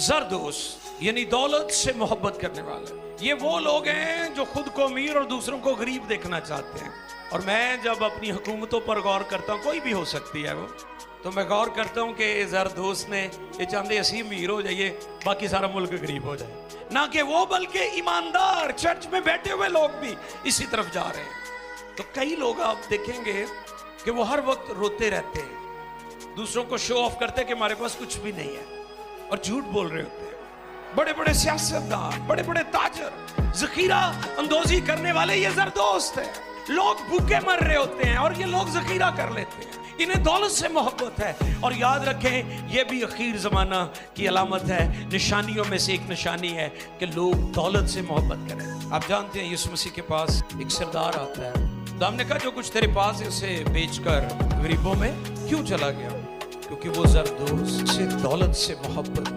जरदोस यानी दौलत से मोहब्बत करने वाले, ये वो लोग हैं जो खुद को अमीर और दूसरों को गरीब देखना चाहते हैं। और मैं जब अपनी हुकूमतों पर गौर करता हूँ, कोई भी हो सकती है वो, तो मैं गौर करता हूँ कि जरदोस ने ये चाहते असी अमीर हो जाइए, बाकी सारा मुल्क गरीब हो जाए, ना कि वो बल्कि ईमानदार चर्च में बैठे हुए लोग भी इसी तरफ जा रहे हैं। तो कई लोग आप देखेंगे कि वो हर वक्त रोते रहते हैं, दूसरों को शो ऑफ करते हैं कि हमारे पास कुछ भी नहीं है, और झूठ बोल रहे होते हैं। बड़े बड़े सियासतदान, बड़े बड़े ताजर, जखीरा अंदोजी करने वाले ये जरदोस है। लोग भूखे मर रहे होते हैं और ये लोग जखीरा कर लेते हैं। इन्हें दौलत से मोहब्बत है। और याद रखें, ये भी आखिर जमाना की अलामत है, निशानियों में से एक निशानी है कि लोग दौलत से मोहब्बत करें। आप जानते हैं यीशु मसीह के पास एक सरदार आता है, तो हमने कहा जो कुछ तेरे पास है उसे बेचकर गरीबों में क्यों चला गया? क्योंकि वो जरदोस से दौलत से मोहब्बत